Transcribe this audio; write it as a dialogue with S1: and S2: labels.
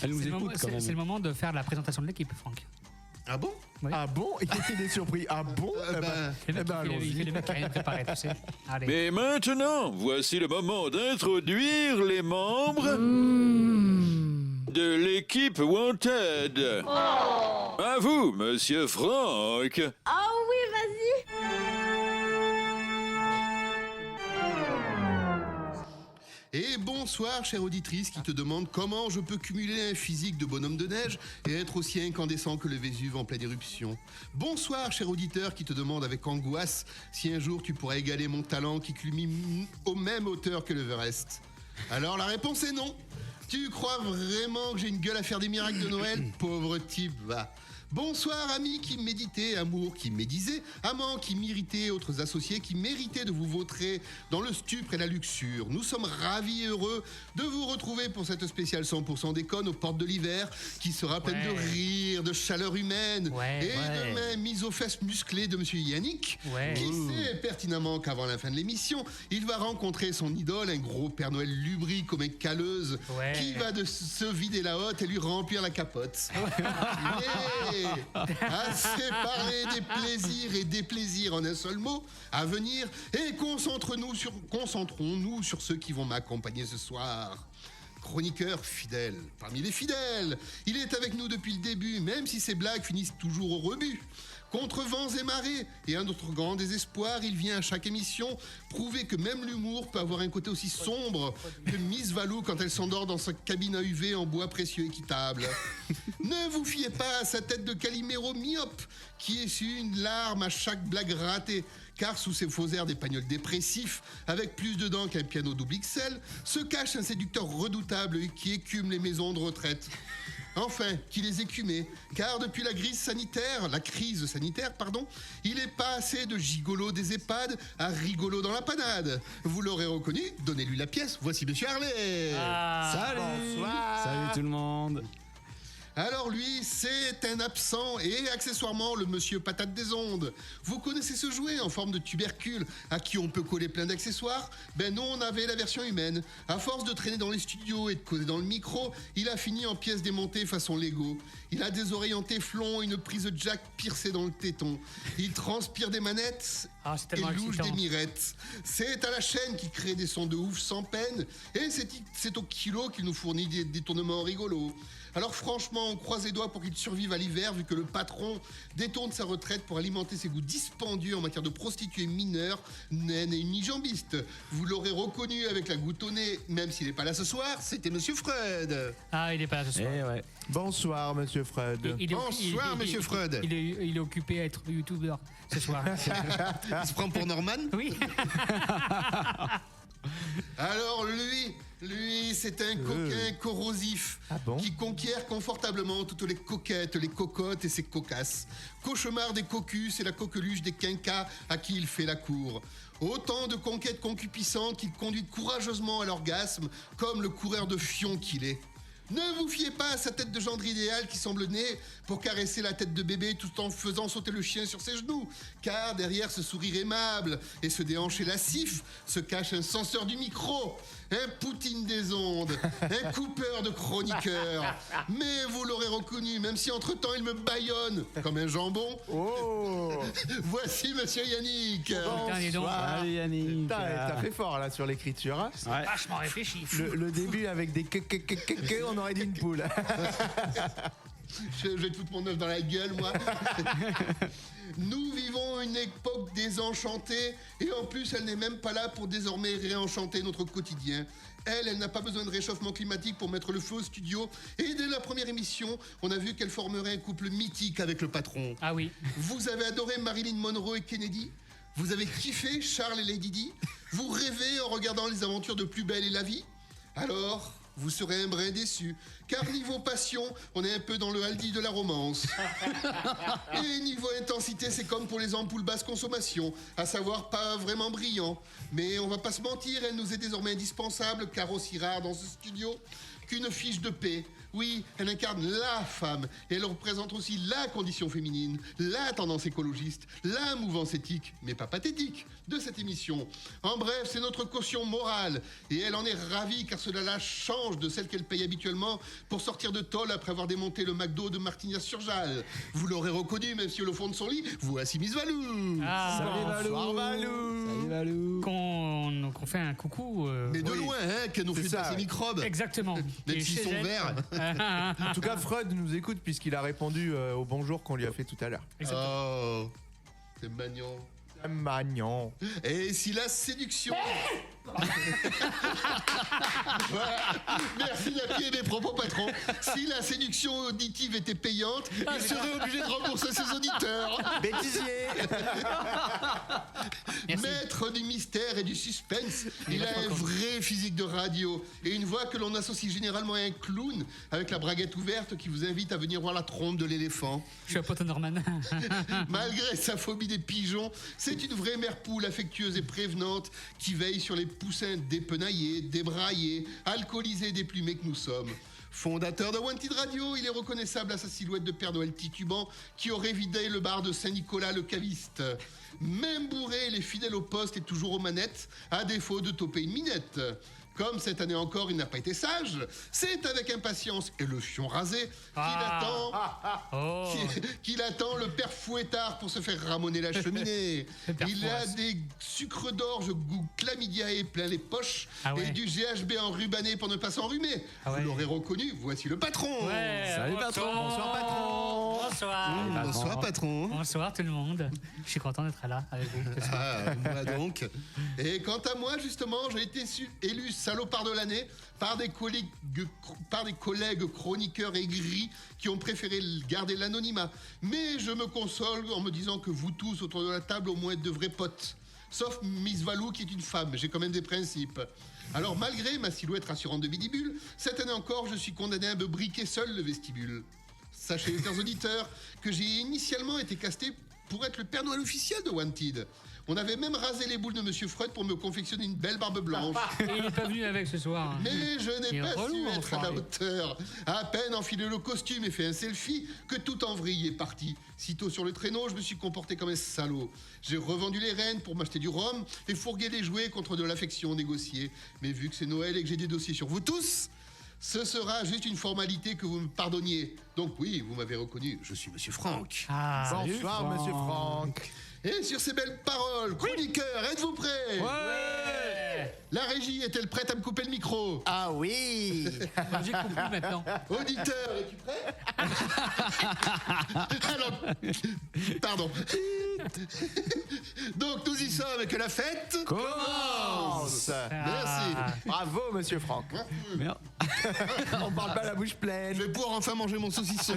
S1: Elle nous écoute quand même.
S2: C'est le moment de faire la présentation de l'équipe, Franck.
S3: Ah bon?
S2: Oui.
S4: Ah bon? Il est surpris. Ah bon?
S2: Le mec, il fait le mec qui a rien préparé, tu sais. Allez.
S5: Mais maintenant, voici le moment d'introduire les membres de l'équipe Wanted. À vous, Monsieur Franck.
S6: Oh oui, vas-y.
S3: Et bonsoir, chère auditrice qui te demande comment je peux cumuler un physique de bonhomme de neige et être aussi incandescent que le Vésuve en pleine éruption. Bonsoir, cher auditeur qui te demande avec angoisse si un jour tu pourras égaler mon talent qui culmine aux mêmes hauteurs que l'Everest. Alors la réponse est non. Tu crois vraiment que j'ai une gueule à faire des miracles de Noël? Pauvre type, va. Bonsoir, amis qui méditaient, amour qui médisait, amants qui m'irritaient, autres associés qui méritaient de vous vautrer dans le stupre et la luxure. Nous sommes ravis et heureux de vous retrouver pour cette spéciale 100% déconne aux portes de l'hiver qui sera pleine de rire, de chaleur humaine et de mains mises aux fesses musclées de monsieur Yannick qui sait pertinemment qu'avant la fin de l'émission, il va rencontrer son idole, un gros Père Noël lubrique comme un calleuse qui va de se vider la hotte et lui remplir la capote. Assez parlé des plaisirs et des plaisirs en un seul mot à venir et concentrons-nous sur ceux qui vont m'accompagner ce soir. Chroniqueur fidèle, parmi les fidèles, il est avec nous depuis le début, même si ses blagues finissent toujours au rebut. Contre vents et marées, et à notre grand désespoir, il vient à chaque émission prouver que même l'humour peut avoir un côté aussi sombre que Miss Valou quand elle s'endort dans sa cabine à UV en bois précieux équitable. Ne vous fiez pas à sa tête de Calimero myope qui essuie une larme à chaque blague ratée, car sous ses faux airs d'épagnols dépressifs, avec plus de dents qu'un piano double XL, se cache un séducteur redoutable qui écume les maisons de retraite. Enfin, qui les écumait, car depuis la crise sanitaire, il est passé de gigolo des EHPAD à rigolo dans la panade. Vous l'aurez reconnu, donnez-lui la pièce, voici Monsieur Harley.
S1: Salut.
S4: Bonsoir.
S1: Salut tout le monde.
S3: Alors lui, c'est un absent et accessoirement le monsieur patate des ondes. Vous connaissez ce jouet en forme de tubercule à qui on peut coller plein d'accessoires? Ben nous, on avait la version humaine. À force de traîner dans les studios et de causer dans le micro, il a fini en pièces démontées façon Lego. Il a des oreilles en téflon et une prise de jack piercée dans le téton. Il transpire des manettes et louche des mirettes. C'est à la chaîne qui crée des sons de ouf sans peine et c'est au kilo qu'il nous fournit des détournements rigolos. Alors franchement, on croise les doigts pour qu'il survive à l'hiver vu que le patron détourne sa retraite pour alimenter ses goûts dispendieux en matière de prostituées mineures, naines et unijambistes. Vous l'aurez reconnu avec la goutte au nez, même s'il n'est pas là ce soir, c'était Monsieur Freud.
S2: Ah, il n'est pas là ce soir.
S1: Ouais.
S4: Bonsoir, Monsieur Freud.
S3: Bonsoir, Monsieur Freud.
S2: Il est occupé à être youtubeur ce soir.
S3: Il se prend pour Norman?
S2: Oui.
S3: Alors lui, c'est un coquin corrosif qui conquiert confortablement toutes les coquettes, les cocottes et ses cocasses. Cauchemar des cocus et la coqueluche des quinquas à qui il fait la cour. Autant de conquêtes concupissantes qu'il conduit courageusement à l'orgasme, comme le coureur de fion qu'il est. Ne vous fiez pas à sa tête de gendre idéal qui semble née pour caresser la tête de bébé tout en faisant sauter le chien sur ses genoux, car derrière ce sourire aimable et ce déhanché lascif se cache un censeur du micro, un Poutine des ondes, un coupeur de chroniqueurs. Mais vous l'aurez reconnu, même si entre-temps il me bâillonne comme un jambon. Voici Monsieur Yannick.
S1: Salut Yannick.
S4: T'as fait fort là sur l'écriture. Hein.
S2: C'est vachement réfléchi.
S4: Le début avec des on aurait dit une poule.
S3: Je vais te foutre mon œuf dans la gueule, moi. Nous vivons une époque désenchantée et en plus, elle n'est même pas là pour désormais réenchanter notre quotidien. Elle n'a pas besoin de réchauffement climatique pour mettre le feu au studio. Et dès la première émission, on a vu qu'elle formerait un couple mythique avec le patron.
S2: Ah oui.
S3: Vous avez adoré Marilyn Monroe et Kennedy? Vous avez kiffé Charles et Lady Di? Vous rêvez en regardant les aventures de Plus belle et la vie? Alors, vous serez un brin déçu, car niveau passion, on est un peu dans le Aldi de la romance. Et niveau intensité, c'est comme pour les ampoules basse consommation, à savoir pas vraiment brillant. Mais on va pas se mentir, elle nous est désormais indispensable, car aussi rare dans ce studio qu'une fiche de paix. Oui, elle incarne la femme et elle représente aussi la condition féminine, la tendance écologiste, la mouvance éthique, mais pas pathétique, de cette émission. En bref, c'est notre caution morale et elle en est ravie car cela la change de celle qu'elle paye habituellement pour sortir de tôle après avoir démonté le McDo de Martignas-sur-Jalles. Vous l'aurez reconnu même si au fond de son lit, voici Miss Valou.
S1: Salut Valou.
S4: Bonsoir, Valou.
S1: Salut Valou.
S2: Qu'on fait un coucou.
S3: Mais de
S4: oui.
S3: loin, hein, qu'elle nous
S4: C'est
S3: fait
S4: ça,
S3: passer
S4: ouais.
S3: microbes.
S2: Exactement.
S3: Même
S2: Et
S3: s'ils
S2: chez
S3: sont
S2: elle-
S3: verts.
S4: En tout cas, Freud nous écoute puisqu'il a répondu au bonjour qu'on lui a fait tout à l'heure.
S3: Oh, c'est mignon.
S4: Magnon.
S3: Et si la séduction... Voilà. Merci d'appuyer mes propos, patron. Si la séduction auditive était payante, il serait obligé de rembourser ses auditeurs.
S4: Bêtisier.
S2: Merci.
S3: Maître du mystère et du suspense, il a un vrai physique de radio et une voix que l'on associe généralement à un clown avec la braguette ouverte qui vous invite à venir voir la trompe de l'éléphant.
S2: Je suis à Pote Norman.
S3: Malgré sa phobie des pigeons, c'est une vraie mère poule affectueuse et prévenante qui veille sur les poussins dépenaillés, débraillés, alcoolisés et déplumés que nous sommes. Fondateur de Wanted Radio, il est reconnaissable à sa silhouette de Père Noël titubant qui aurait vidé le bar de Saint-Nicolas le caviste. Même bourré, il est fidèle au poste et toujours aux manettes, à défaut de toper une minette. Comme cette année encore, il n'a pas été sage, c'est avec impatience et le fion rasé
S2: Oh.
S3: qu'il attend le père Fouettard pour se faire ramoner la cheminée.
S2: Le père
S3: Il a
S2: Fouras.
S3: des sucres d'orge goût chlamydia et plein les poches
S2: Ah ouais.
S3: et du GHB enrubanné pour ne pas s'enrhumer.
S2: Ah ouais.
S3: Vous l'aurez reconnu, voici le patron.
S2: Ouais,
S1: Salut, patron.
S2: Bonsoir
S4: patron.
S2: Bonsoir.
S3: Bonsoir patron.
S2: Bonsoir tout le monde. Je suis content d'être là avec vous. ce soir.
S3: Ah, moi donc. Et quant à moi, justement, j'ai été élu salopard de l'année par des collègues chroniqueurs aigris qui ont préféré garder l'anonymat. Mais je me console en me disant que vous tous autour de la table au moins êtes de vrais potes. Sauf Miss Valou qui est une femme, j'ai quand même des principes. Alors malgré ma silhouette rassurante de bidibule, cette année encore je suis condamné à me briquer seul le vestibule. Sachez les chers auditeurs que j'ai initialement été casté pour être le Père Noël officiel de Wanted. On avait même rasé les boules de Monsieur Freud pour me confectionner une belle barbe blanche.
S2: Et il n'est pas venu avec ce soir.
S3: Mais je
S2: Il
S3: n'ai
S2: est
S3: pas
S2: relou,
S3: su être à la
S2: enfoiré.
S3: hauteur. À peine enfilé le costume et fait un selfie que tout en vrille est parti. Sitôt sur le traîneau, je me suis comporté comme un salaud. J'ai revendu les rênes pour m'acheter du rhum et fourgué les jouets contre de l'affection négociée. Mais vu que c'est Noël et que j'ai des dossiers sur vous tous, ce sera juste une formalité que vous me pardonniez. Donc oui, vous m'avez reconnu, je suis Monsieur Franck.
S2: Ah,
S4: Bonsoir, monsieur Franck.
S3: Et sur ces belles paroles, chroniqueur, êtes-vous prêts?
S2: ouais.
S3: La régie est-elle prête à me couper le micro?
S4: Ah oui.
S2: J'ai compris maintenant.
S3: Auditeur, es-tu prêt? Alors, pardon. Donc nous y sommes et que la fête commence. Merci.
S4: Bravo, monsieur Franck.
S1: Merde.
S4: On parle pas la bouche pleine.
S3: Je vais pouvoir enfin manger mon saucisson.